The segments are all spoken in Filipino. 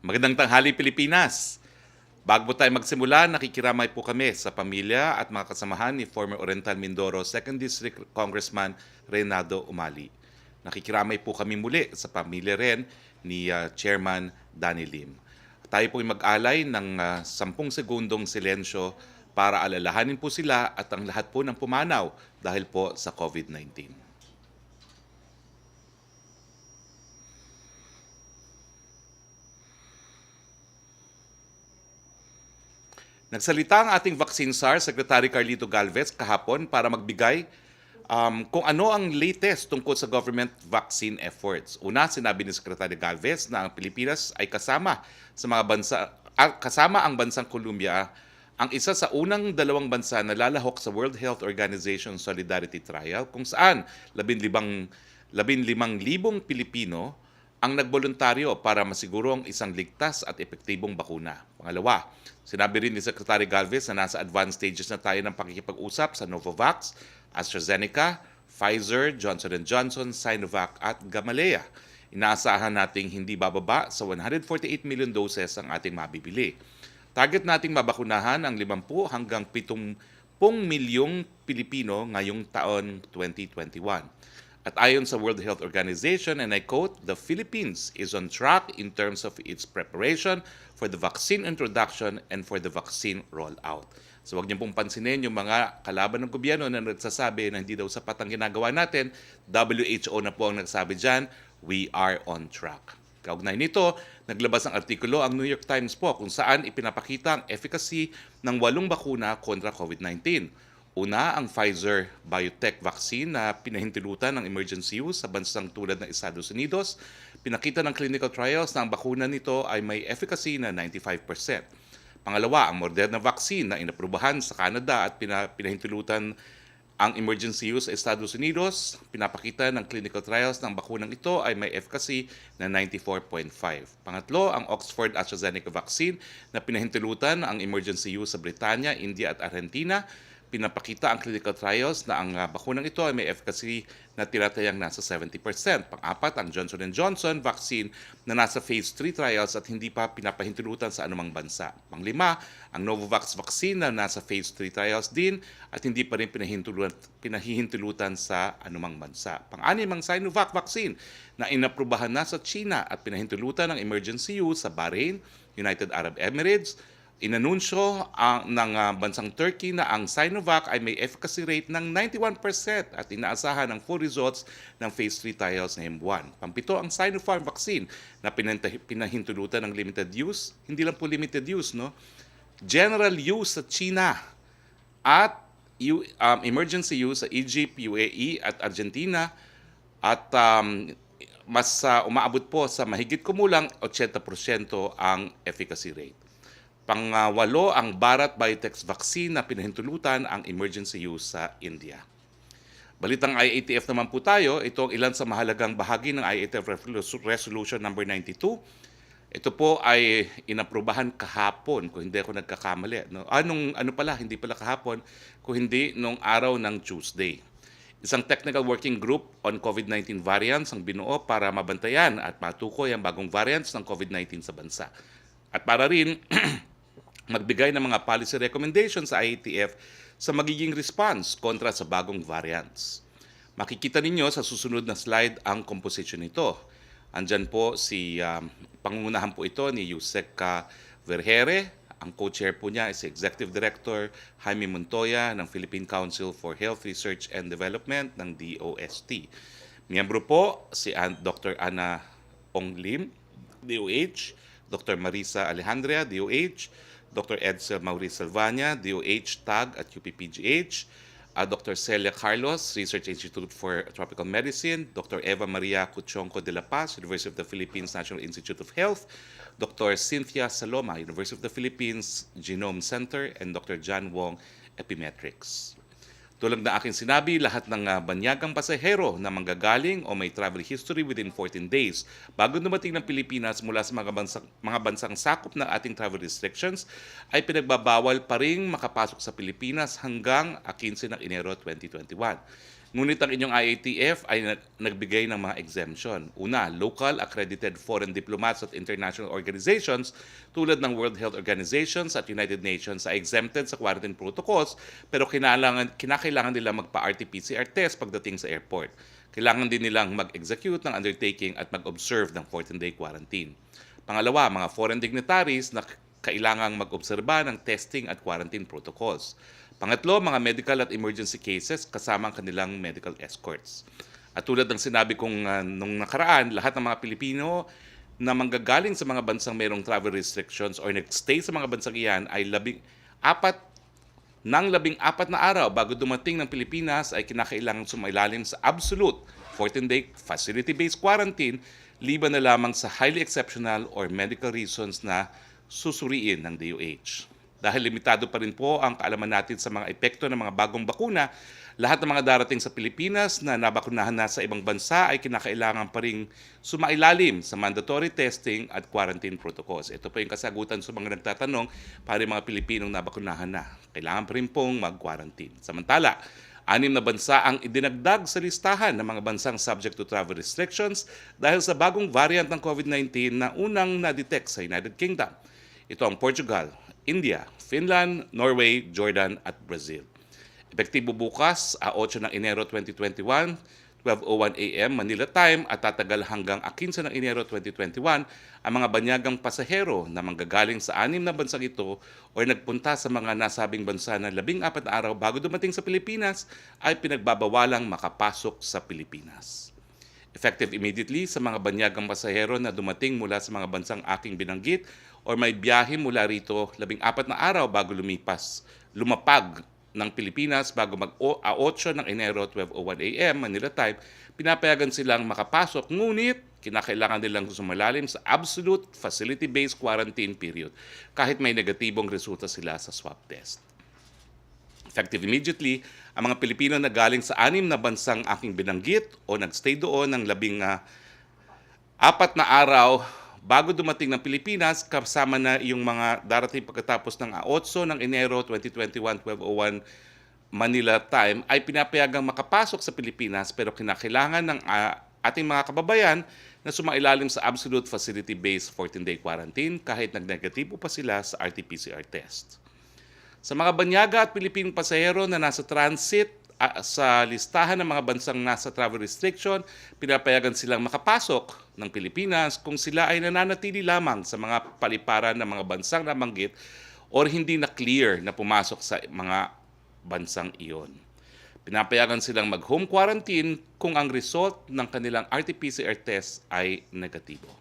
Magandang tanghali Pilipinas! Bago tayo magsimula, nakikiramay po kami sa pamilya at mga kasamahan ni former Oriental Mindoro 2nd District Congressman Reynaldo Umali. Nakikiramay po kami muli sa pamilya rin ni Chairman Danny Lim. Tayo po mag-alay ng 10 segundong silensyo para alalahanin po sila at ang lahat po ng pumanaw dahil po sa COVID-19. Nagsalita ang ating vaccine czar, Secretary Carlito Galvez, kahapon para magbigay kung ano ang latest tungkol sa government vaccine efforts. Una, sinabi ni Secretary Galvez na ang Pilipinas ay kasama ang bansang Colombia, ang isa sa unang dalawang bansa na lalahok sa World Health Organization Solidarity Trial kung saan 15,000 Pilipino ang nagboluntaryo para masiguro ang isang ligtas at epektibong bakuna. Pangalawa, sinabi rin ni Secretary Galvez na nasa advanced stages na tayo ng pakikipag-usap sa Novavax, AstraZeneca, Pfizer, Johnson & Johnson, Sinovac at Gamaleya. Inaasahan nating hindi bababa sa 148 million doses ang ating mabibili. Target nating mabakunahan ang 50 hanggang 70 milyong Pilipino ngayong taon 2021. At ayon sa World Health Organization, and I quote, "The Philippines is on track in terms of its preparation for the vaccine introduction and for the vaccine rollout." So wag niyo pong pansinin yung mga kalaban ng gobyerno na nagsasabi na hindi daw sapat ang ginagawa natin. WHO na po ang nagsabi dyan, we are on track. Kaugnay nito, naglabas ng artikulo ang New York Times po kung saan ipinapakita ang efficacy ng 8 bakuna kontra COVID-19. Una, ang Pfizer-BioNTech vaccine na pinahintilutan ng emergency use sa bansang tulad ng Estados Unidos. Pinakita ng clinical trials na ang bakuna nito ay may efficacy na 95%. Pangalawa, ang Moderna vaccine na inaprubahan sa Canada at pinahintilutan ang emergency use sa Estados Unidos. Pinapakita ng clinical trials ng bakunang ito ay may efficacy na 94.5. Pangatlo, ang Oxford AstraZeneca vaccine na pinahintilutan ang emergency use sa Britanya, India at Argentina. Pinapakita ang clinical trials na ang bakunang ito ay may efficacy na tinatayang nasa 70%. Pang-apat, ang Johnson & Johnson vaccine na nasa phase 3 trials at hindi pa pinapahintilutan sa anumang bansa. Pang-lima, ang Novavax vaccine na nasa phase 3 trials din at hindi pa rin pinahihintilutan sa anumang bansa. Pang-anim, ang Sinovac vaccine na inaprubahan na sa China at pinahintilutan ng emergency use sa Bahrain, United Arab Emirates. Inanunsyo ng bansang Turkey na ang Sinovac ay may efficacy rate ng 91% at inaasahan ang full results ng phase 3 trials ngayong buwan. Pampito, ang Sinopharm vaccine na pinahintulutan ng limited use, hindi lang po limited use, no? General use sa China at emergency use sa Egypt, UAE at Argentina at mas umaabot po sa mahigit kumulang 80% ang efficacy rate. Pangwalo, ang Bharat Biotech vaccine na pinahintulutan ang emergency use sa India. Balitang IATF naman po tayo, ito ang ilan sa mahalagang bahagi ng IATF Resolution number 92. Ito po ay inaprubahan kahapon, kung hindi ako nagkakamali. No? Hindi pala kahapon, kung hindi nung araw ng Tuesday. Isang technical working group on COVID-19 variants ang binuo para mabantayan at matukoy ang bagong variants ng COVID-19 sa bansa. At para rin magbigay ng mga policy recommendations sa IATF sa magiging response kontra sa bagong variants. Makikita ninyo sa susunod na slide ang composition nito. Andyan po pangungunahan po ito ni Yusek Vergere. Ang co-chair po niya is si Executive Director Jaime Montoya ng Philippine Council for Health Research and Development ng DOST. Miyembro po si Dr. Ana Ong Lim, DOH, Dr. Marisa Alejandria, DOH, Dr. Edsel Maurice Salvania, DOH, TAG at UPPGH, Dr. Celia Carlos, Research Institute for Tropical Medicine, Dr. Eva Maria Cuchonco de la Paz, University of the Philippines National Institute of Health, Dr. Cynthia Saloma, University of the Philippines Genome Center, and Dr. John Wong, Epimetrics. Tulad na aking sinabi, lahat ng banyagang pasahero na manggagaling o may travel history within 14 days bago dumating ng Pilipinas mula sa mga bansang sakop ng ating travel restrictions ay pinagbabawal pa rin makapasok sa Pilipinas hanggang 15 ng Enero 2021. Ngunit ang inyong IATF ay nagbigay ng mga exemption. Una, local accredited foreign diplomats at international organizations tulad ng World Health Organizations at United Nations ay exempted sa quarantine protocols pero kinakailangan nila magpa-RT-PCR test pagdating sa airport. Kailangan din nilang mag-execute ng undertaking at mag-observe ng 14-day quarantine. Pangalawa, mga foreign dignitaries na kailangang mag-obserba ng testing at quarantine protocols. Pangatlo, mga medical at emergency cases kasama ang kanilang medical escorts. At tulad ng sinabi kong nung nakaraan, lahat ng mga Pilipino na manggagaling sa mga bansang mayroong travel restrictions or nag-stay sa mga bansang iyan ay 14 na araw bago dumating ng Pilipinas ay kinakailangang sumailalim sa absolute 14-day facility-based quarantine liban na lamang sa highly exceptional or medical reasons na susuriin ng DOH. Dahil limitado pa rin po ang kaalaman natin sa mga epekto ng mga bagong bakuna, lahat ng mga darating sa Pilipinas na nabakunahan na sa ibang bansa ay kinakailangan pa rin sumailalim sa mandatory testing at quarantine protocols. Ito po yung kasagutan sa mga nagtatanong para yung mga Pilipinong nabakunahan na. Kailangan pa rin pong mag-quarantine. Samantala, 6 na bansa ang idinagdag sa listahan ng mga bansang subject to travel restrictions dahil sa bagong variant ng COVID-19 na unang na-detect sa United Kingdom. Ito ang Portugal, India, Finland, Norway, Jordan at Brazil. Epektibo bukas, 8 ng Enero 2021, 12:01 a.m. Manila time at tatagal hanggang 15 ng Enero 2021 ang mga banyagang pasahero na manggagaling sa 6 na bansang ito o nagpunta sa mga nasabing bansa na 14 na araw bago dumating sa Pilipinas ay pinagbabawalang makapasok sa Pilipinas. Effective immediately sa mga banyagang pasahero na dumating mula sa mga bansang aking binanggit or may biyahe mula rito 14 na araw bago lumapag ng Pilipinas bago mag-8 ng Enero 12:01 a.m. Manila time, pinapayagan silang makapasok ngunit kinakailangan nilang sumalalim sa absolute facility-based quarantine period kahit may negatibong resulta sila sa swab test. Effective immediately, ang mga Pilipino na galing sa 6 na bansang aking binanggit o nagstay doon ng 14 na araw bago dumating ng Pilipinas, kasama na yung mga darating pagkatapos ng 8 ng Enero 2021, 12:01 Manila time, ay pinapayagang makapasok sa Pilipinas pero kinakailangan ng ating mga kababayan na sumailalim sa absolute facility-based 14-day quarantine kahit nag-negatibo pa sila sa RT-PCR test. Sa mga banyaga at Pilipinong pasahero na nasa transit sa listahan ng mga bansang nasa travel restriction, pinapayagan silang makapasok ng Pilipinas kung sila ay nananatili lamang sa mga paliparan ng mga bansang nabanggit or hindi na clear na pumasok sa mga bansang iyon. Pinapayagan silang mag-home quarantine kung ang result ng kanilang RT-PCR test ay negatibo.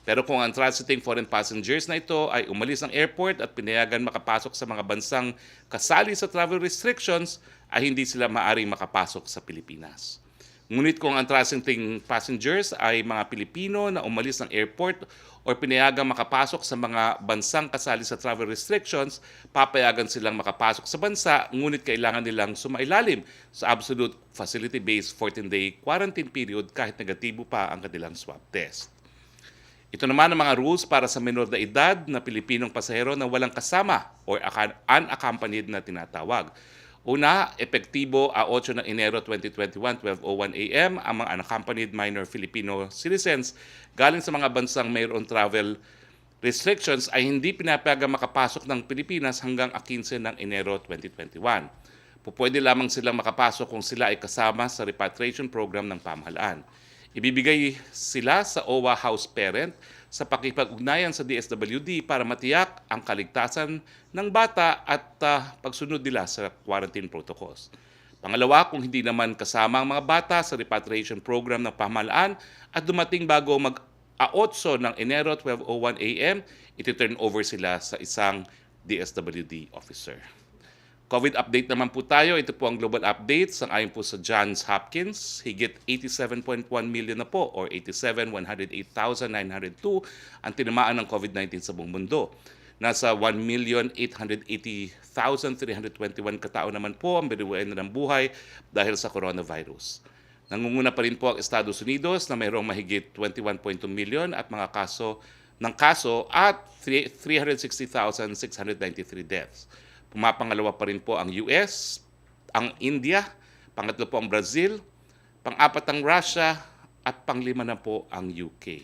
Pero kung ang transiting foreign passengers na ito ay umalis ng airport at pinayagan makapasok sa mga bansang kasali sa travel restrictions, ay hindi sila maaaring makapasok sa Pilipinas. Ngunit kung ang transiting passengers ay mga Pilipino na umalis ng airport o pinayagang makapasok sa mga bansang kasali sa travel restrictions, papayagan silang makapasok sa bansa, ngunit kailangan nilang sumailalim sa absolute facility-based 14-day quarantine period kahit negatibo pa ang kanilang swab test. Ito naman ang mga rules para sa menor na edad na Pilipinong pasahero na walang kasama or unaccompanied na tinatawag. Una, epektibo 8 ng Enero 2021, 12:01 a.m. ang mga unaccompanied minor Filipino citizens galing sa mga bansang mayroong travel restrictions ay hindi pinapayagang makapasok ng Pilipinas hanggang 15 ng Enero 2021. Pupwede lamang silang makapasok kung sila ay kasama sa repatriation program ng pamahalaan. Ibibigay sila sa OWA house parent sa pakipag-ugnayan sa DSWD para matiyak ang kaligtasan ng bata at pagsunod nila sa quarantine protocols. Pangalawa, kung hindi naman kasama ang mga bata sa repatriation program ng pamahalaan at dumating bago mag-8 ng Enero 12:01 a.m., iti-turn over sila sa isang DSWD officer. COVID update naman po tayo. Ito po ang global update. Sang-ayon po sa Johns Hopkins, higit 87.1 million na po or 87,108,902 ang tinamaan ng COVID-19 sa buong mundo. Nasa 1,880,321 katao naman po ang biniwayan na ng buhay dahil sa coronavirus. Nangunguna pa rin po ang Estados Unidos na mayroong mahigit 21.2 million at mga kaso at 360,693 deaths. Pumapangalawa pa rin po ang US, ang India, pangatlo po ang Brazil, pang-apat ang Russia, at pang-lima na po ang UK.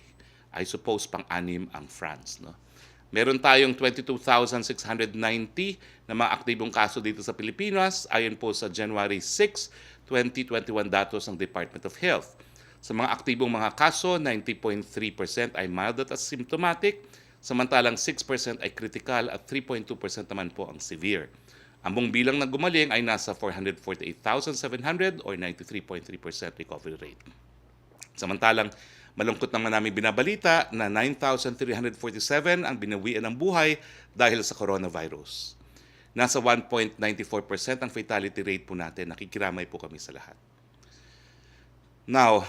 I suppose pang-anim ang France. No? Meron tayong 22,690 na mga aktibong kaso dito sa Pilipinas ayon po sa January 6, 2021 datos ng Department of Health. Sa mga aktibong mga kaso, 90.3% ay mild at asymptomatic, samantalang 6% ay critical at 3.2% naman po ang severe. Ang buong bilang na gumaling ay nasa 448,700 or 93.3% recovery rate. Samantalang malungkot naman namin binabalita na 9,347 ang binawian ng buhay dahil sa coronavirus. Nasa 1.94% ang fatality rate po natin. Nakikiramay po kami sa lahat. Now,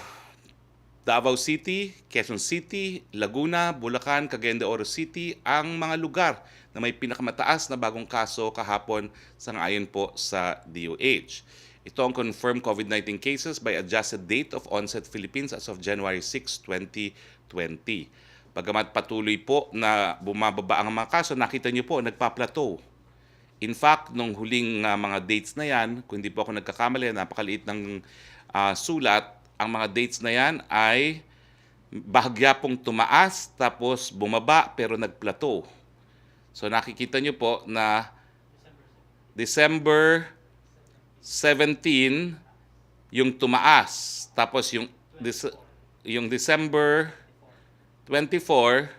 Davao City, Quezon City, Laguna, Bulacan, Cagayan de Oro City ang mga lugar na may pinakamataas na bagong kaso kahapon sangayon po sa DOH. Ito ang confirmed COVID-19 cases by adjusted date of onset Philippines as of January 6, 2020. Bagamat patuloy po na bumababa ang mga kaso, nakita niyo po, nagpa-plateau. In fact, nung huling mga dates na yan, kung hindi po ako nagkakamali, napakaliit ng sulat, ang mga dates na yan ay bahagya pong tumaas, tapos bumaba, pero nag-plateau. So nakikita niyo po na December 17 yung tumaas, tapos yung December 24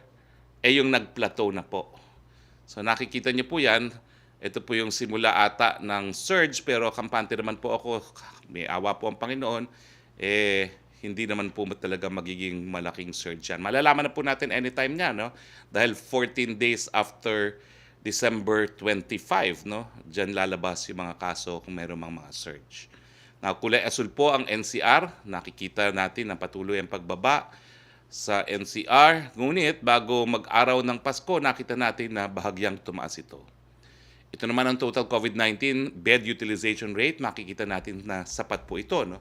ay yung nag-plateau na po. So nakikita niyo po yan, ito po yung simula ata ng surge, pero kampante naman po ako, may awa po ang Panginoon, hindi naman po talaga magiging malaking surge yan. Malalaman na po natin anytime niya, no? Dahil 14 days after December 25, no? Diyan lalabas yung mga kaso kung mayroong mga surge. Now, kulay asul po ang NCR. Nakikita natin na patuloy ang pagbaba sa NCR. Ngunit, bago mag-araw ng Pasko, nakita natin na bahagyang tumaas ito. Ito naman ang total COVID-19 bed utilization rate. Makikita natin na sapat po ito, no?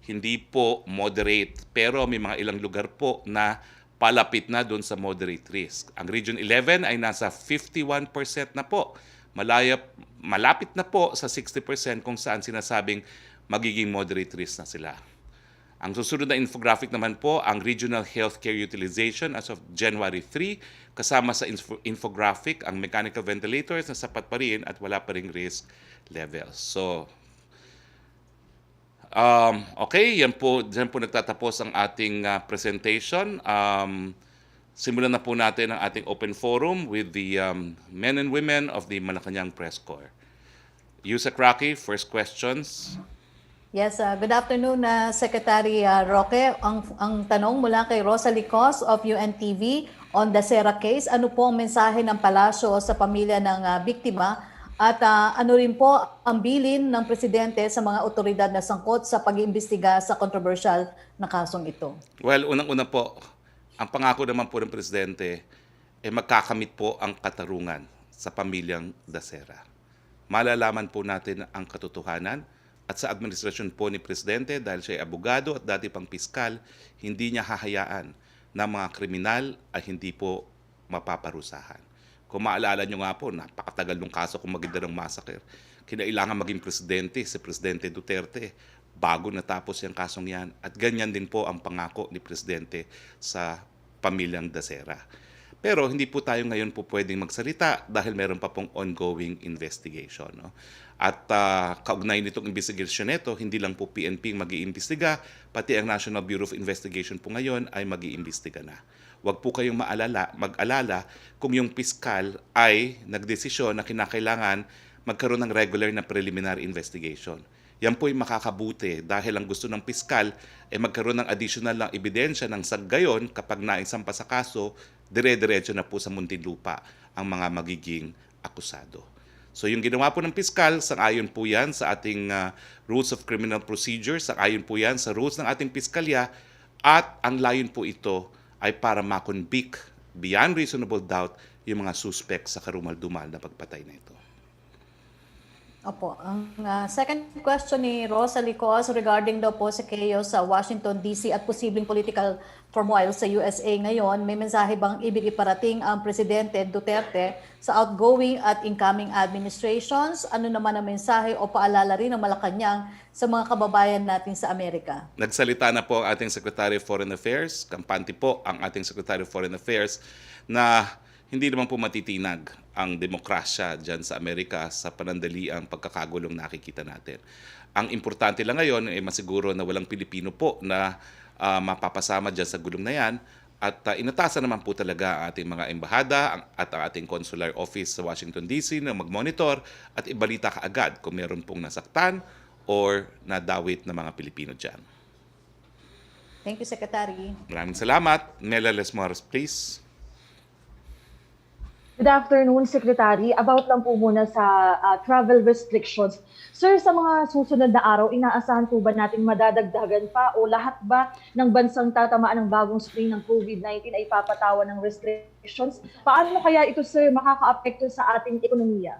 Hindi po moderate, pero may mga ilang lugar po na palapit na doon sa moderate risk. Ang Region 11 ay nasa 51% na po. Malapit na po sa 60% kung saan sinasabing magiging moderate risk na sila. Ang susunod na infographic naman po, ang Regional Healthcare Utilization as of January 3, kasama sa infographic ang mechanical ventilators na sapat pa rin at wala pa ring risk levels. So, okay, dyan po nagtatapos ang ating presentation. Simulan na po natin ang ating open forum with the men and women of the Malacanang Press Corps. Yusek Rocky, first questions. Yes, good afternoon, Secretary Roque. Ang tanong mula kay Rosalie Cos of UNTV on the Sera case, ano po ang mensahe ng palasyo sa pamilya ng biktima? At ano rin po ang bilin ng Presidente sa mga otoridad na sangkot sa pag-iimbestiga sa controversial na kasong ito? Well, unang-una po, ang pangako naman po ng Presidente magkakamit po ang katarungan sa pamilyang Dasera. Malalaman po natin ang katotohanan at sa administrasyon po ni Presidente dahil siya ay abogado at dati pang piskal, hindi niya hahayaan na mga kriminal ay hindi po mapaparusahan. Kung maalala nyo nga po, napakatagal ng kaso kung Maguindanao Massacre. Kinailangan maging presidente si Presidente Duterte bago natapos yung kasong yan. At ganyan din po ang pangako ni Presidente sa pamilyang Dasera. Pero hindi po tayo ngayon po pwedeng magsalita dahil meron pa pong ongoing investigation. No? At kaugnay nitong investigation nito, hindi lang po PNP mag-iimbestiga, pati ang National Bureau of Investigation po ngayon ay mag-iimbestiga na. Huwag po kayong mag-alala kung yung piskal ay nagdesisyon na kinakailangan magkaroon ng regular na preliminary investigation. Yan po ay makakabuti dahil ang gusto ng piskal ay magkaroon ng additional na ebidensya ng saggayon kapag naisampa sa kaso, dire-diretso na po sa Muntinlupa ang mga magiging akusado. So yung ginawa po ng piskal, sang-ayon po yan sa ating Rules of Criminal Procedure, sang-ayon po yan sa rules ng ating piskalya, at ang layon po ito ay para makonvict beyond reasonable doubt yung mga suspect sa karumal-dumal na pagpatay na ito. Opo. Ang second question ni Rosa Licos regarding daw po sa chaos sa Washington DC at posibleng political turmoil sa USA ngayon, may mensahe bang ibig iparating ang Presidente Duterte sa outgoing at incoming administrations? Ano naman ang mensahe o paalala rin ng Malacanang sa mga kababayan natin sa Amerika? Nagsalita na po ang ating Secretary of Foreign Affairs, kampante po ang ating Secretary of Foreign Affairs na hindi naman po matitinag ang demokrasya dyan sa Amerika sa panandaliang pagkakagulong nakikita natin. Ang importante lang ngayon ay masiguro na walang Pilipino po na mapapasama dyan sa gulong na yan at inatasan naman po talaga ang ating mga embahada at ang ating consular office sa Washington DC na mag-monitor at ibalita kaagad kung meron pong nasaktan or nadawit na mga Pilipino dyan. Thank you, Secretary. Maraming salamat. Nela Lesmores, please. Good afternoon, Secretary. About lang po muna sa travel restrictions. Sir, sa mga susunod na araw, inaasahan po ba natin madadagdagan pa o lahat ba ng bansang tatamaan ng bagong strain ng COVID-19 ay papatawan ng restrictions? Paano kaya ito, sir, makaka-apekto sa ating ekonomiya?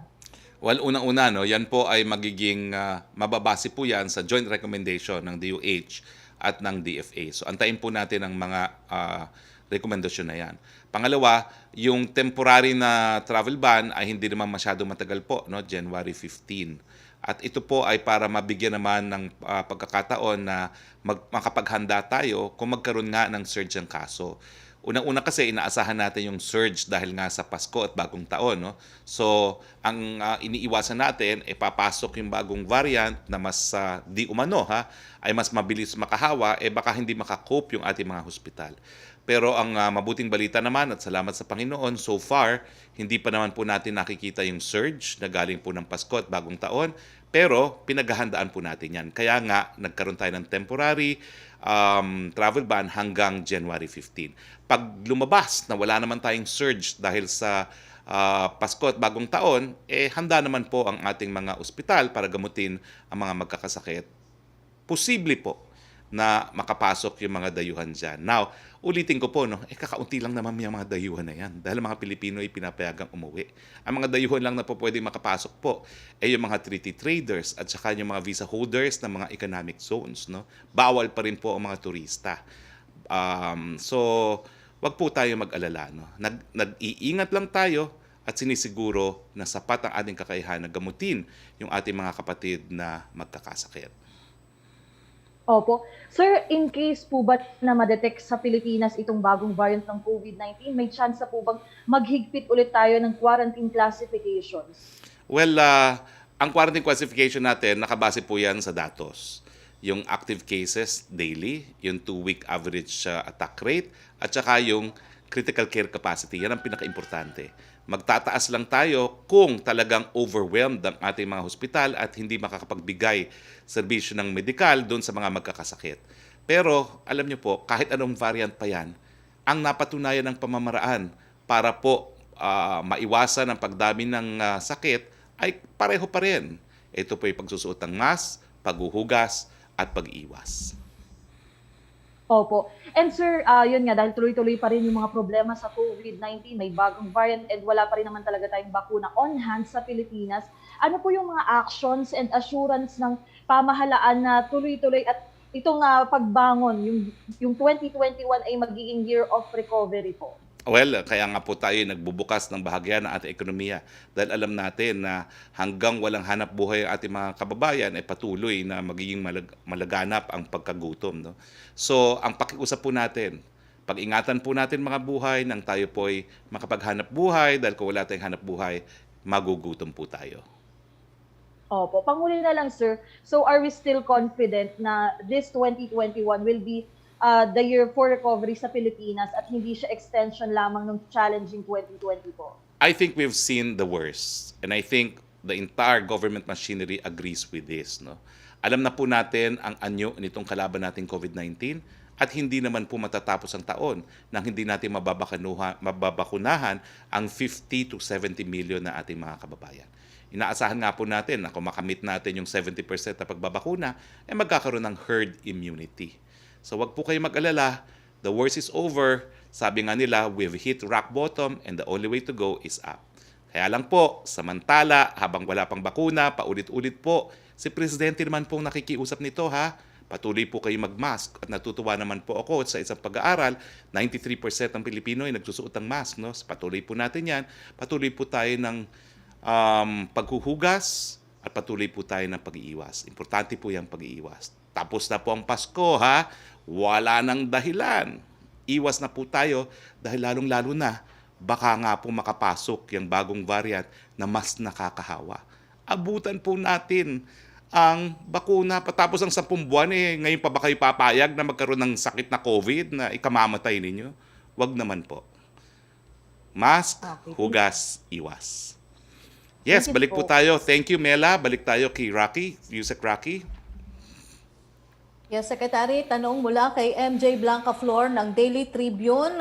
Well, unang-una, no, yan po ay magiging mababase po yan sa joint recommendation ng DOH at ng DFA. So, antayin po natin ang mga rekomendasyon na yan. Pangalawa, yung temporary na travel ban ay hindi naman masyado matagal po, no? January 15. At ito po ay para mabigyan naman ng pagkakataon na makapaghanda tayo kung magkaroon nga ng surge ng kaso. Unang-una kasi inaasahan natin yung surge dahil nga sa Pasko at bagong taon, no? So, ang iniiwasan natin papasok yung bagong variant na mas di umano ay mas mabilis makahawa baka hindi makakope yung ating mga hospital. Pero ang mabuting balita naman at salamat sa Panginoon, so far, hindi pa naman po natin nakikita yung surge na galing po ng Pasko at Bagong Taon. Pero pinaghahandaan po natin yan. Kaya nga, nagkaroon tayo ng temporary travel ban hanggang January 15. Pag lumabas na wala naman tayong surge dahil sa Pasko at Bagong Taon, handa naman po ang ating mga ospital para gamutin ang mga magkakasakit. Posible po na makapasok yung mga dayuhan dyan. Now, ulitin ko po, no, kakaunti lang naman yung mga dayuhan na yan dahil mga Pilipino ay pinapayagang umuwi. Ang mga dayuhan lang na po pwede makapasok po yung mga treaty traders at saka yung mga visa holders ng mga economic zones. No? Bawal pa rin po ang mga turista. So, wag po tayo mag-alala. No? Nag-iingat lang tayo at sinisiguro na sapat ang ating kakayahan na gamutin yung ating mga kapatid na magkakasakit. Opo. Sir, in case po ba na ma-detect sa Pilipinas itong bagong variant ng COVID-19, may chance po bang maghigpit ulit tayo ng quarantine classifications? Well, ang quarantine classification natin, nakabase po yan sa datos. Yung active cases daily, yung 2-week average attack rate, at saka yung critical care capacity. Yan ang pinaka-importante. Magtataas lang tayo kung talagang overwhelmed ang ating mga hospital at hindi makakapagbigay serbisyo ng medikal doon sa mga magkakasakit. Pero alam niyo po, kahit anong variant pa yan, ang napatunayan ng pamamaraan para po maiwasan ang pagdami ng sakit ay pareho pa rin. Ito po yung pagsusuot ng mask, paghuhugas, at pag-iwas. Opo. And sir, yun nga, dahil tuloy-tuloy pa rin yung mga problema sa COVID-19, may bagong variant and wala pa rin naman talaga tayong bakuna on hand sa Pilipinas. Ano po yung mga actions and assurance ng pamahalaan na tuloy-tuloy at itong pagbangon, yung 2021 ay magiging year of recovery po? Well, kaya nga po tayo nagbubukas ng bahagya ng ating ekonomiya dahil alam natin na hanggang walang hanap buhay ang ating mga kababayan ay patuloy na magiging malaganap ang pagkagutom. No? So, ang pakiusap po natin, pag-ingatan po natin mga buhay nang tayo po ay makapaghanap buhay dahil kung wala tayong hanap buhay, magugutom po tayo. Opo. Panghuli na lang, sir. So, are we still confident na this 2021 will be the year for recovery sa Pilipinas at hindi siya extension lamang ng challenging 2020 po? I think we've seen the worst and I think the entire government machinery agrees with this. No? Alam na po natin ang anyo nitong kalaban nating COVID-19 at hindi naman po matatapos ang taon nang hindi natin mababakunahan ang 50 to 70 million na ating mga kababayan. Inaasahan nga po natin na kung makamit natin yung 70% na pagbabakuna, magkakaroon ng herd immunity. So wag po kayo mag-alala, the worst is over. Sabi nga nila, we've hit rock bottom and the only way to go is up. Kaya lang po, samantala, habang wala pang bakuna, paulit-ulit po, si Presidente naman pong nakikiusap nito ha. Patuloy po kayo mag-mask at natutuwa naman po ako sa isang pag-aaral, 93% ng Pilipino ay nagsusuot ng mask. No? Patuloy po natin yan. Patuloy po tayo ng paghuhugas at patuloy po tayo ng pag-iiwas. Importante po yung pag-iiwas. Tapos na po ang Pasko ha. Wala nang dahilan. Iwas na po tayo dahil lalong-lalo na baka nga po makapasok yung bagong variant na mas nakakahawa. Abutan po natin ang bakuna patapos ng 10 buwan ngayon pa ba kayo papayag na magkaroon ng sakit na COVID na ikamamatay ninyo? Wag naman po. Mask, Okay. hugas, iwas. Yes, Thank you balik po po. tayo. Thank you, Mela. Balik tayo kay Rocky, Yusek Rocky. Yes, Secretary, tanong mula kay MJ Blanca Flor ng Daily Tribune.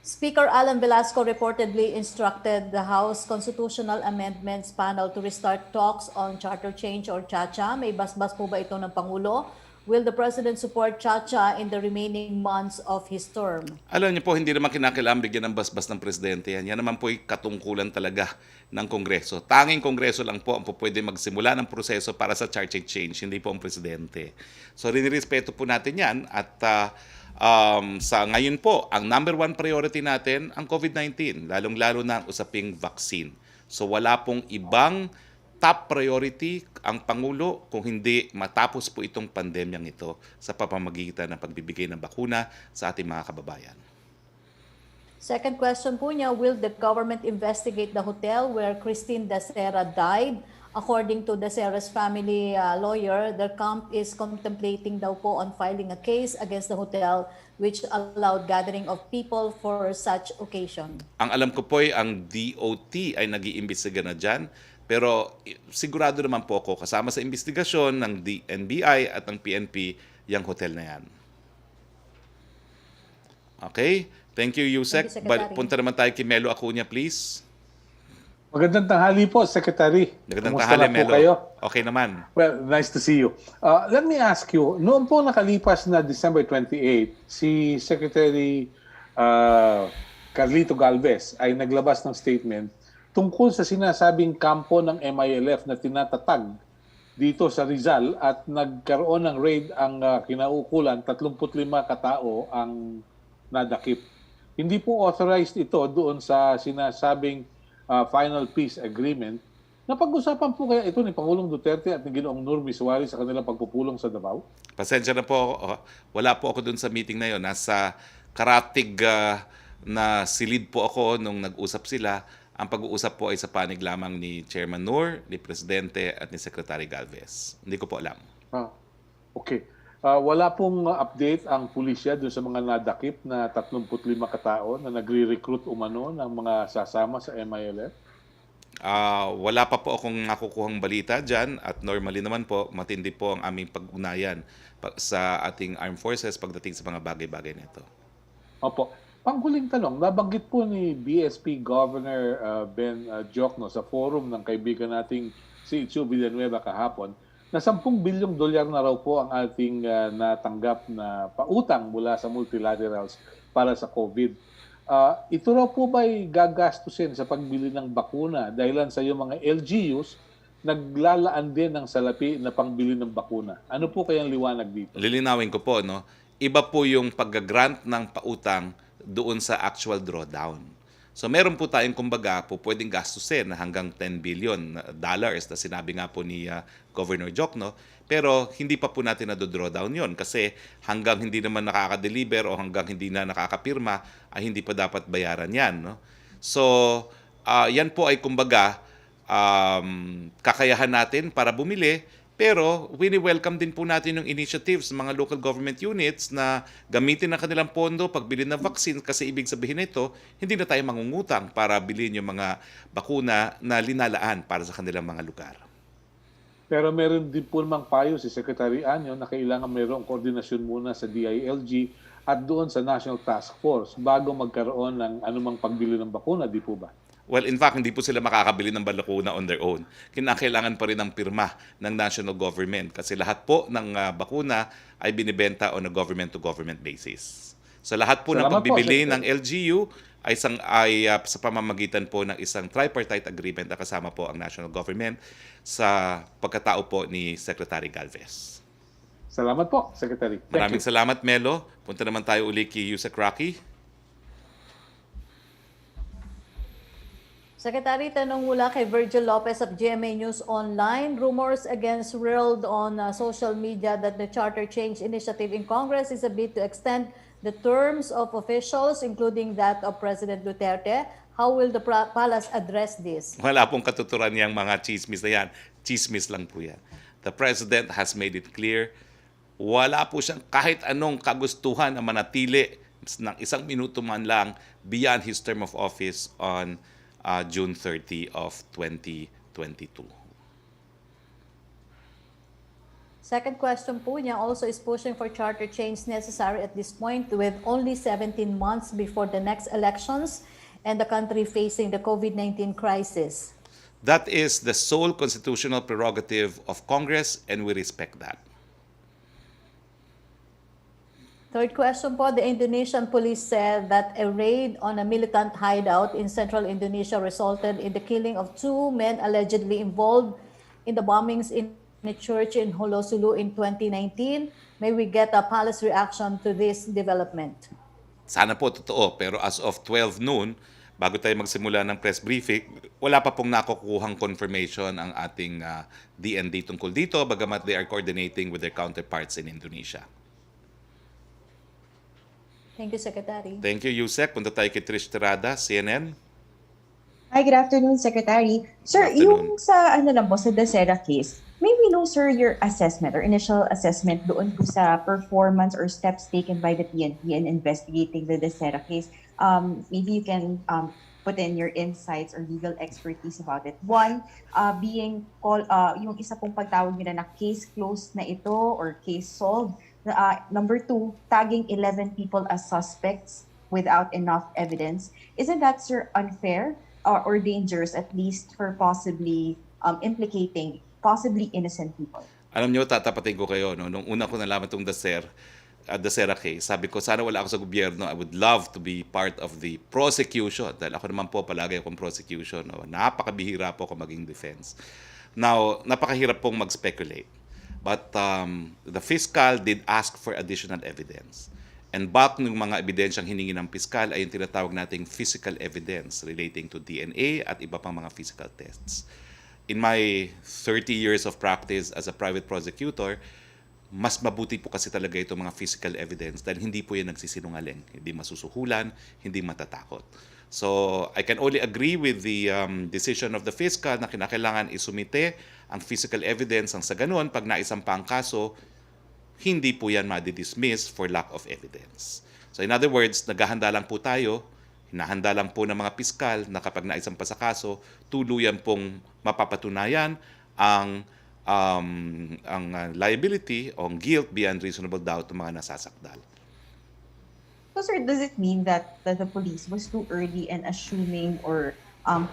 Speaker Alan Velasco reportedly instructed the House Constitutional Amendments Panel to restart talks on charter change or CHACHA. May basbas po ba ito ng Pangulo? Will the President support CHACHA in the remaining months of his term? Alam niyo po, hindi naman kinakailangan bigyan ng basbas ng presidente yan. Yan naman po ay katungkulan talaga ng Kongreso. Tanging Kongreso lang po ang po pwede magsimula ng proseso para sa charter change, hindi po ang presidente. So, rinirespeto po natin yan at sa ngayon po, ang number 1 priority natin, ang COVID-19, lalong-lalo na ang usaping vaccine. So wala pong ibang top priority ang Pangulo kung hindi matapos po itong pandemyang ito sa pamamagitan ng pagbibigay ng bakuna sa ating mga kababayan. Second question po niya, will the government investigate the hotel where Christine Dacera died? According to Dacera's family lawyer, the camp is contemplating daw po on filing a case against the hotel which allowed gathering of people for such occasion. Ang alam ko po ay ang DOT ay nag-iimbestiga na dyan. Pero sigurado naman po ako, kasama sa investigasyon ng NBI at ng PNP, yung hotel na yan. Okay? Thank you, Yusek. Thank you, Secretary. Punta naman tayo kay Melo Acuña, please. Magandang tanghali po, Secretary. Magandang Kumusta tanghali, na po Melo. kayo? Okay naman. Well, nice to see you. Let me ask you, noong po nakalipas na December 28, si Secretary Carlito Galvez ay naglabas ng statement tungkol sa sinasabing kampo ng MILF na tinatatag dito sa Rizal at nagkaroon ng raid ang kinaukulan, 35 katao ang nadakip. Hindi po authorized ito doon sa sinasabing final peace agreement. Napag-usapan po kaya ito ni Pangulong Duterte at ni Ginoong Nurmi Suarez sa kanilang pagpupulong sa Davao? Pasensya na po. Wala po ako dun sa meeting na yon. Nasa karatig na silid po ako nung nag-usap sila. Ang pag-uusap po ay sa panig lamang ni Chairman Nur, ni Presidente at ni Secretary Galvez. Hindi ko po alam. Okay. Wala pong update ang pulisya doon sa mga nadakip na 35 katao na nagre-recruit umano ng mga sasama sa MILF? Wala pa po akong nakukuhang balita dyan at normally naman po, matindi po ang aming pag-unayan sa ating armed forces pagdating sa mga bagay-bagay nito. Opo. Panghuling tanong, nabanggit po ni BSP Governor Ben Diokno sa forum ng kaibigan nating si Ichu Villanueva kahapon na 10 bilyong dolyar na raw po ang ating natanggap na pautang mula sa multilaterals para sa COVID. Ito raw po ba'y gagastusin sa pagbili ng bakuna dahilan sa yung mga LGUs naglalaan din ng salapi na pangbili ng bakuna? Ano po kayang liwanag dito? Lilinawin ko po, no? Iba po yung pag-grant ng pautang doon sa actual drawdown. So meron po tayong kumbaga po pwedeng gastusin na hanggang 10 billion dollars na sinabi nga po ni Governor Diokno, pero hindi pa po natin na-drawdown yon kasi hanggang hindi naman nakaka-deliver o hanggang hindi na nakakapirma ay hindi pa dapat bayaran yan. No? So yan po ay kumbaga kakayahan natin para bumili. Pero wini-welcome din po natin yung initiatives ng mga local government units na gamitin ang kanilang pondo pagbili ng vaccine kasi ibig sabihin nito, hindi na tayo mangungutang para bilhin yung mga bakuna na linalaan para sa kanilang mga lugar. Pero meron din po namang payo si Secretary Anyo na kailangan mayroong koordinasyon muna sa DILG at doon sa National Task Force bago magkaroon ng anumang pagbili ng bakuna, di po ba? Well, in fact, hindi po sila makakabili ng bakuna on their own. Kinakailangan pa rin ng pirma ng national government kasi lahat po ng bakuna ay binibenta on a government-to-government basis. Sa lahat po ng Salamat po, pagbibili ng Secretary. LGU sa pamamagitan po ng isang tripartite agreement na kasama po ang national government sa pagkatao po ni Secretary Galvez. Salamat po, Secretary. Thank Maraming you. salamat, Melo. Punta naman tayo uli kay Yusek Rocky. Secretary, tanong mula kay Virgil Lopez of GMA News Online. Rumors against swirled on social media that the charter change initiative in Congress is a bid to extend the terms of officials, including that of President Duterte. How will the palace address this? Wala pong katuturan niyang mga chismis na yan. Chismis lang po yan. The President has made it clear, wala po siyang kahit anong kagustuhan na manatili ng isang minuto man lang beyond his term of office on June 30 of 2022. Second question po niya also is pushing for charter change necessary at this point with only 17 months before the next elections and the country facing the COVID-19 crisis. That is the sole constitutional prerogative of Congress and we respect that. Third question po, the Indonesian police said that a raid on a militant hideout in central Indonesia resulted in the killing of 2 men allegedly involved in the bombings in a church in Holosulu in 2019. May we get a palace reaction to this development? Sana po totoo, pero as of 12 noon, bago tayo magsimula ng press briefing, wala pa pong nakukuhang confirmation ang ating DND tungkol dito, bagamat they are coordinating with their counterparts in Indonesia. Thank you, Secretary. Thank you, Yusek. Punta tayo kay Trish Terada, CNN. Hi, good afternoon, Secretary. Sir, Good afternoon. yung sa ano lang po, sa DSERA case, may we know, sir, your assessment or initial assessment doon po sa performance or steps taken by the PNP in investigating the DSERA case? Maybe you can put in your insights or legal expertise about it. One, yung isa pong pagtawag nila na case closed na ito or case solved. Number 2, tagging 11 people as suspects without enough evidence. Isn't that, sir, unfair or dangerous, at least for possibly implicating possibly innocent people? Alam nyo, tatapatin ko kayo. No? Nung una ko nalaman itong DSERA case, sabi ko, sana wala ako sa gobyerno. I would love to be part of the prosecution. Dahil ako naman po, palagi akong prosecution. No? Napakabihira po ako maging defense. Now, napakahirap pong mag-speculate. But the fiscal did ask for additional evidence. And back ng mga ebidensyang hiningi ng fiscal ay yung tinatawag nating physical evidence relating to DNA at iba pang mga physical tests. In my 30 years of practice as a private prosecutor, mas mabuti po kasi talaga itong mga physical evidence dahil hindi po yan nagsisinungaling, hindi masusuhulan, hindi matatakot. So I can only agree with the decision of the fiscal na kinakailangan isumite ang physical evidence ang sa ganun, pag naisampa ang kaso, hindi po yan madidismiss for lack of evidence. So in other words, naghahanda lang po tayo, hinahanda lang po ng mga piskal na kapag naisampa sa kaso, tuluyan pong mapapatunayan ang liability o ang guilt beyond reasonable doubt ng mga nasasakdal. So, sir, does it mean that the police was too early in assuming or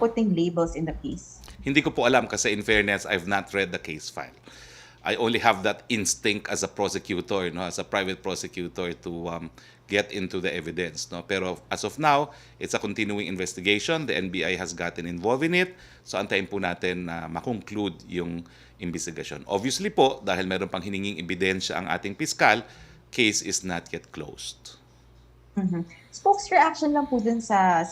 putting labels in the case? Hindi ko po alam kasi in fairness, I've not read the case file. I only have that instinct as a prosecutor, no, as a private prosecutor to get into the evidence. No? Pero as of now, it's a continuing investigation. The NBI has gotten involved in it. So antayin po natin na makonclude yung investigation. Obviously po, dahil meron pang hininging ebidensya ang ating piskal, case is not yet closed. Spokes reaction lang po dun sa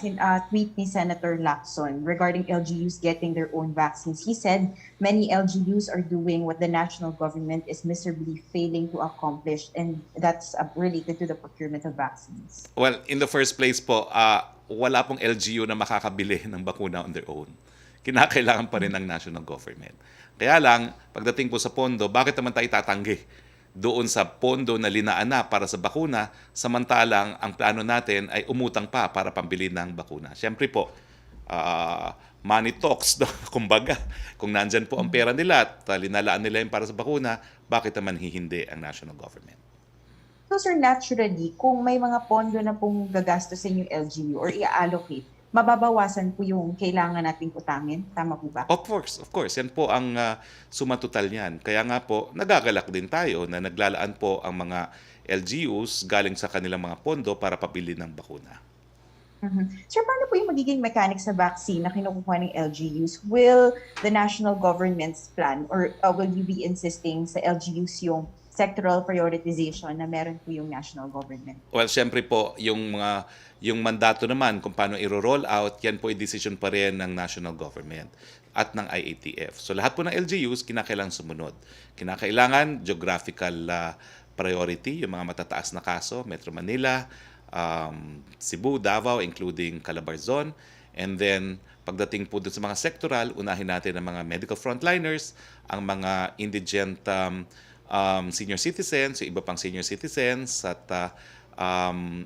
tweet ni Senator Lacson regarding LGUs getting their own vaccines. He said many LGUs are doing what the national government is miserably failing to accomplish, and that's related to the procurement of vaccines. Well, in the first place po, wala pong LGU na makakabili ng bakuna on their own. Kinakailangan pa rin ng national government. Kaya lang, pagdating po sa pondo, bakit naman tayo tatanggi doon sa pondo na linaan na para sa bakuna, samantalang ang plano natin ay umutang pa para pambili ng bakuna. Siyempre po, money talks, no? Kumbaga, kung nandyan po ang pera nila at linalaan nila yung para sa bakuna, bakit naman hihindi ang national government? So, sir, naturally, kung may mga pondo na pong gagastusin yung LGU or i-allocate, mababawasan po yung kailangan nating utangin. Tama po ba? Of course. Yan po ang sumatotal niyan. Kaya nga po, nagagalak din tayo na naglalaan po ang mga LGUs galing sa kanilang mga pondo para pabili ng bakuna. Sir, paano po yung magiging mechanics sa vaccine na kinukuha ng LGUs? Will the national government's plan or will you be insisting sa LGUs yung sectoral prioritization na meron po yung national government? Well, syempre po, yung mandato naman kung paano i-roll out, yan po ay decision pa rin ng national government at ng IATF. So lahat po ng LGUs, kinakailangan sumunod. Kinakailangan geographical priority, yung mga matataas na kaso, Metro Manila, Cebu, Davao, including Calabarzon. And then, pagdating po dun sa mga sectoral, unahin natin ang mga medical frontliners, ang mga indigent senior citizens, yung iba pang senior citizens, at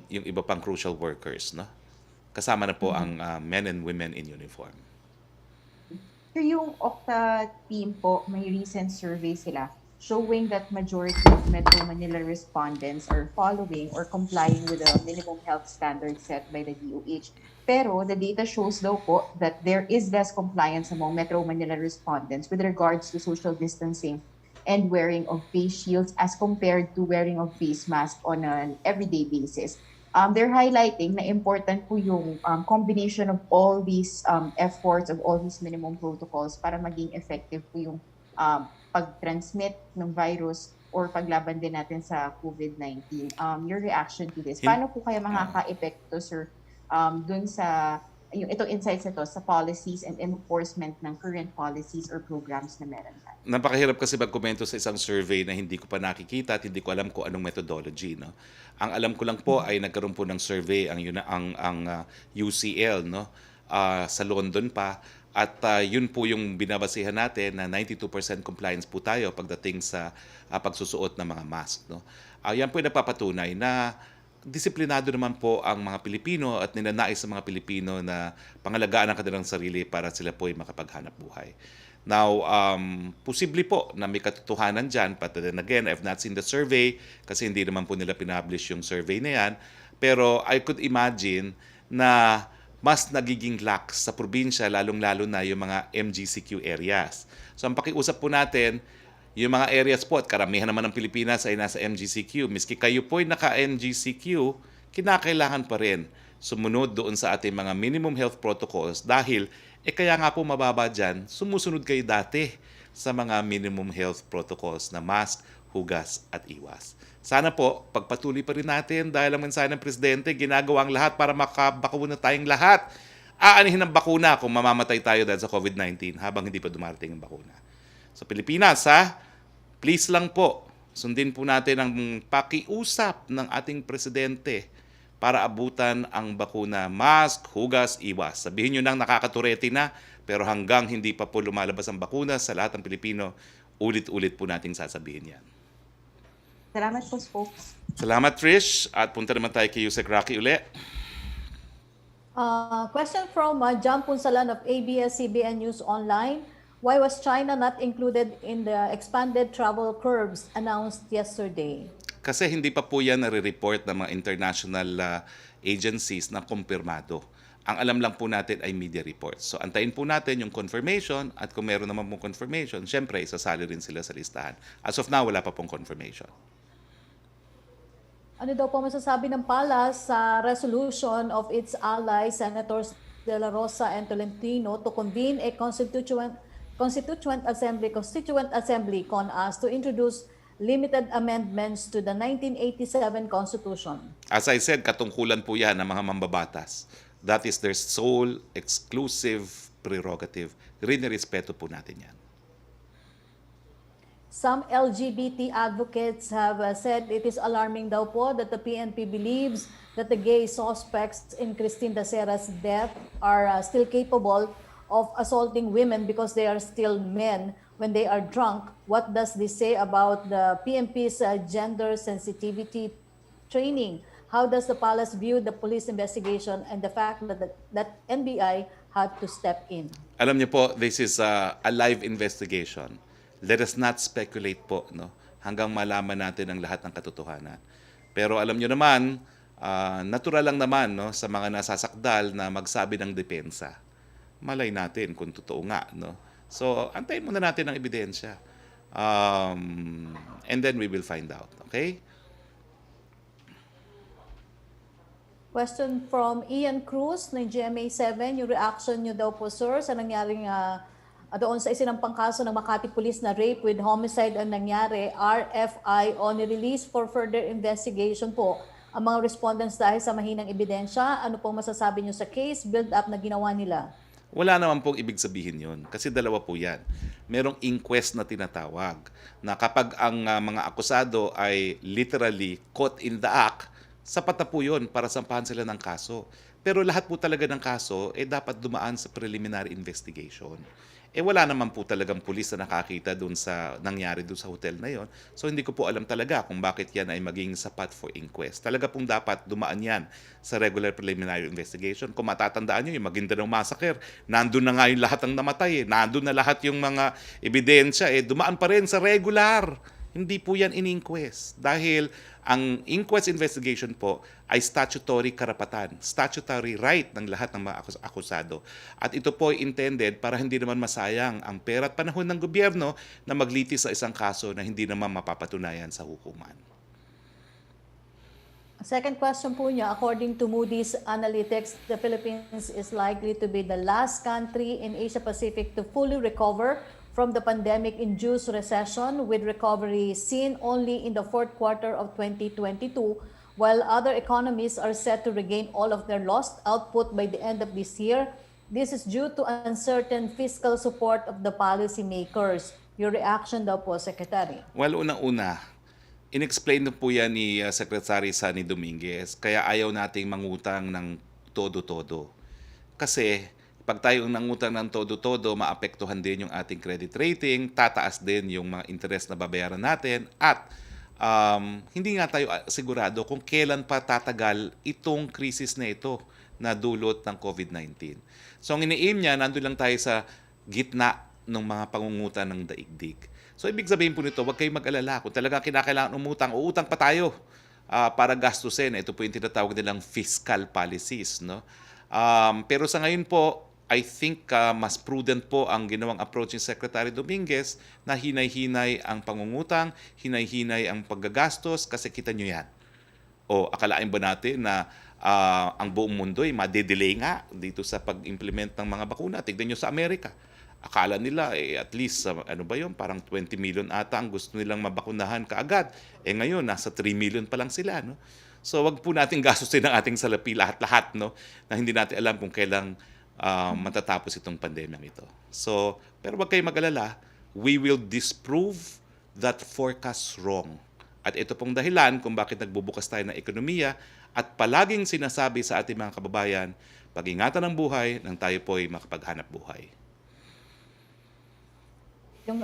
yung iba pang crucial workers. No? Kasama na po ang men and women in uniform. Sir, yung Okta team po, may recent survey sila showing that majority of Metro Manila respondents are following or complying with the minimum health standards set by the DOH. Pero the data shows daw po that there is less compliance among Metro Manila respondents with regards to social distancing and wearing of face shields as compared to wearing of face mask on an everyday basis. They're highlighting na important po yung combination of all these efforts, of all these minimum protocols para maging effective po yung pag-transmit ng virus or paglaban din natin sa COVID-19. Your reaction to this? Paano po kaya makaka-epekto, sir, dun sa itong insights ito sa policies and enforcement ng current policies or programs na meron tayo? Napakahirap kasi magkomento sa isang survey na hindi ko pa nakikita at hindi ko alam kung anong methodology. No? Ang alam ko lang po ay nagkaroon po ng survey ang UCL, no? Sa London pa. At yun po yung binabasihan natin na 92% compliance po tayo pagdating sa pagsusuot ng mga mask. No? Yan po yung nagpapatunay na disiplinado naman po ang mga Pilipino at ninanais sa mga Pilipino na pangalagaan ang kanilang sarili para sila po ay makapaghanap buhay. Now, posible po na may katotohanan dyan, but then again, I've not seen the survey kasi hindi naman po nila pinablish yung survey na yan. Pero I could imagine na mas nagiging lax sa probinsya, lalong-lalo na yung mga MGCQ areas. So ang pakiusap po natin, yung mga areas po, at karamihan naman ng Pilipinas ay nasa MGCQ. Miski kayo po ay naka-MGCQ, kinakailangan pa rin sumunod doon sa ating mga minimum health protocols dahil kaya nga po mababa dyan, sumusunod kayo dati sa mga minimum health protocols na mask, hugas at iwas. Sana po, pagpatuloy pa rin natin dahil ang mensahe ng Presidente, ginagawa ang lahat para makabakuna tayong lahat. Aanihin ang bakuna kung mamamatay tayo dahil sa COVID-19 habang hindi pa dumarating ang bakuna. Sa Pilipinas, please lang po, sundin po natin ang pakiusap ng ating Presidente para abutan ang bakuna, mask, hugas, iwas. Sabihin nyo nang nakakaturete na, pero hanggang hindi pa po lumalabas ang bakuna sa lahat ng Pilipino, ulit-ulit po nating sasabihin yan. Salamat po, folks. Salamat, Trish. At punta naman tayo kay Yusek Rocky uli. Question from John Punsalan of ABS-CBN News Online. Why was China not included in the expanded travel curbs announced yesterday? Kasi hindi pa po yan nare-report ng mga international agencies na kumpirmado. Ang alam lang po natin ay media reports. So antayin po natin yung confirmation at kung meron naman pong confirmation, syempre isasali rin sila sa listahan. As of now, wala pa pong confirmation. Ano daw po masasabi ng Palas sa resolution of its allies, Senators De La Rosa and Tolentino, to convene a constituent assembly CONAS to introduce limited amendments to the 1987 Constitution? As I said, katungkulan po yan ng mga mambabatas. That is their sole exclusive prerogative. Rinirespeto po natin yan. Some LGBT advocates have said it is alarming daw po that the PNP believes that the gay suspects in Christine Dacera's death are still capable of assaulting women because they are still men when they are drunk. What does this say about the PNP's gender sensitivity training? How does the palace view the police investigation and the fact that NBI had to step in? Alam niyo po, this is a live investigation. Let us not speculate po, no? Hanggang malaman natin ang lahat ng katotohanan. Pero alam niyo naman, natural lang naman, no, sa mga nasasakdal na magsabi ng depensa. Malay natin kung totoo nga, no? So, antayin muna natin ang ebidensya. And then we will find out, okay? Question from Ian Cruz ng GMA7. Yung reaction nyo daw po, sir, sa nangyaring doon sa isinampang kaso ng Makati Police na rape with homicide ang nangyari, RFI on release for further investigation po ang mga respondents dahil sa mahinang ebidensya. Ano pong masasabi nyo sa case build-up na ginawa nila? Wala naman pong ibig sabihin yun. Kasi dalawa po yan. Merong inquest na tinatawag na kapag ang mga akusado ay literally caught in the act, sapat na po yun para sampahan sila ng kaso. Pero lahat po talaga ng kaso dapat dumaan sa preliminary investigation. Wala naman po talagang pulis na nakakita dun sa nangyari dun sa hotel na yon. So hindi ko po alam talaga kung bakit yan ay maging sapat for inquest. Talaga pong dapat dumaan yan sa regular preliminary investigation. Kung matatandaan nyo, yung Maguindanao Massacre, nandun na nga yung lahat ng namatay. Nandun na lahat yung mga ebidensya. Dumaan pa rin sa regular. Hindi po yan in-inquest. Dahil ang inquest investigation po ay statutory karapatan, statutory right ng lahat ng mga akusado. At ito po ay intended para hindi naman masayang ang pera at panahon ng gobyerno na maglitis sa isang kaso na hindi naman mapapatunayan sa hukuman. Second question po niya, according to Moody's Analytics, the Philippines is likely to be the last country in Asia Pacific to fully recover from the pandemic-induced recession, with recovery seen only in the fourth quarter of 2022, while other economies are set to regain all of their lost output by the end of this year. This is due to uncertain fiscal support of the policymakers. Your reaction daw po, Secretary? Well, unang-una, inexplain na po yan ni Secretary Sunny Dominguez, kaya ayaw nating mangutang ng todo-todo. Kasi pag tayo nangutang ng todo-todo, maapektuhan din yung ating credit rating, tataas din yung mga interest na babayaran natin, at hindi nga tayo sigurado kung kailan pa tatagal itong krisis na ito na dulot ng COVID-19. So ang ini-aim niya, nandun lang tayo sa gitna ng mga pangungutan ng daigdig. So ibig sabihin po nito, huwag kayong mag-alala. Kung talagang kinakailangan umutang, uutang pa tayo para gastusin. Ito po yung tinatawag nilang fiscal policies. No? Pero sa ngayon po, I think mas prudent po ang ginawang approach ni Secretary Dominguez na hinay-hinay ang pangungutang, hinay-hinay ang paggagastos, kasi kita nyo yan. O akalain ba natin na ang buong mundo ay madedelay nga dito sa pag-implement ng mga bakuna? Tignan nyo sa Amerika. Akala nila at least parang 20 million ata ang gusto nilang mabakunahan kaagad. Ngayon nasa 3 million pa lang sila, no? So wag po nating gastusin ang ating salapi lahat-lahat, no? Na hindi natin alam kung kailang matatapos itong pandemyang ito. So, pero wag kayong mag-alala, we will disprove that forecast wrong. At ito pong dahilan kung bakit nagbubukas tayo ng ekonomiya at palaging sinasabi sa ating mga kababayan, pag-ingatan ng buhay nang tayo po ay makapaghanap buhay. Yung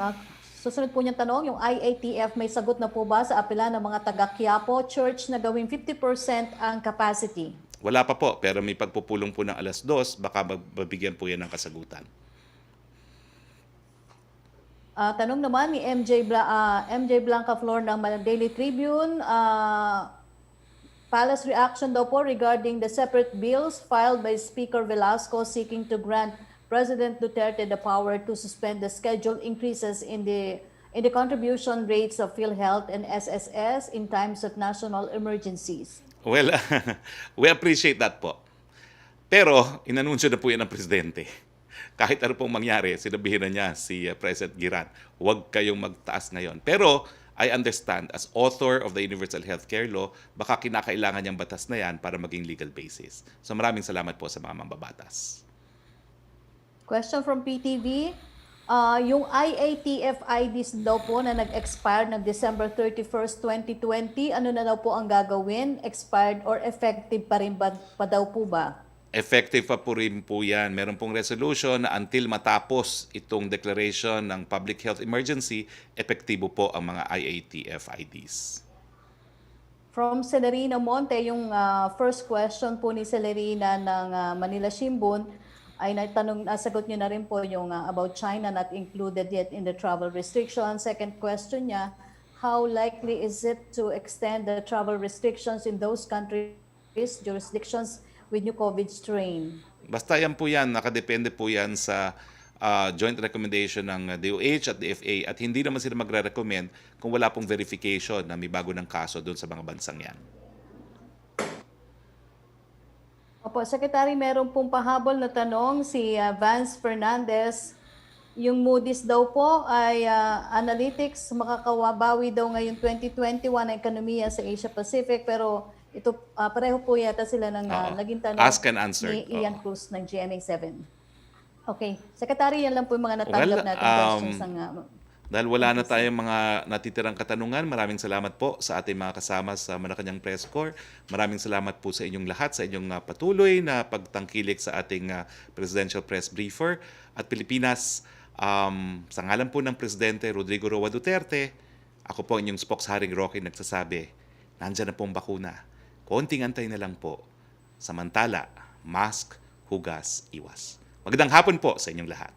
susunod po niyang tanong, yung IATF may sagot na po ba sa apela ng mga taga-Quiapo Church na gawing 50% ang capacity? Wala pa po, pero may pagpupulong po ng 2:00, baka mabigyan po yan ng kasagutan. Tanong naman ni MJ Blanca Flor ng Daily Tribune, Palace reaction daw po regarding the separate bills filed by Speaker Velasco seeking to grant President Duterte the power to suspend the scheduled increases in the contribution rates of PhilHealth and SSS in times of national emergencies. Well, we appreciate that po. Pero, inanunsyo na po yan ng Presidente. Kahit ano pong mangyari, sinabihin na niya si President Giran, huwag kayong magtaas ngayon. Pero, I understand, as author of the Universal Healthcare Law, baka kinakailangan niyang batas na yan para maging legal basis. So maraming salamat po sa mga mambabatas. Question from PTV. Yung IATF IDs daw po na nag-expire ng December 31st, 2020, ano na daw po ang gagawin? Expired or effective pa rin pa daw po ba? Effective pa po rin po yan. Meron pong resolution na until matapos itong declaration ng public health emergency, epektibo po ang mga IATF IDs. From Celerina Monte, yung first question po ni Celerina ng Manila Shimbun, ay nasagot niyo na rin po yung about China not included yet in the travel restriction. Second question niya, how likely is it to extend the travel restrictions in those countries, jurisdictions with new COVID strain? Basta yan po yan, nakadepende po yan sa joint recommendation ng DOH at DFA, at hindi naman sila magre-recommend kung wala pong verification na may bago ng kaso doon sa mga bansang yan. Opo, Secretary, meron pong pahabol na tanong si Vance Fernandez. Yung Moody's daw po ay analytics, makakawabawi daw ngayong 2021 ang ekonomiya sa Asia Pacific, pero ito pareho po yata sila ng Oo. naging tanong Ask and answer. ni Ian Oo. Cruz ng GMA7. Okay, Secretary, yan lang po yung mga natanggap Well, natin questions ng Dahil wala na tayong mga natitirang katanungan, maraming salamat po sa ating mga kasama sa Malacanang Press Corps. Maraming salamat po sa inyong lahat, sa inyong patuloy na pagtangkilik sa ating Presidential Press Briefer. At Pilipinas, sa ngalan po ng Presidente Rodrigo Roa Duterte, ako po ang inyong spokesharing Roque nagsasabi, nandyan na pong bakuna. Konting antay na lang po. Samantala, mask, hugas, iwas. Magandang hapon po sa inyong lahat.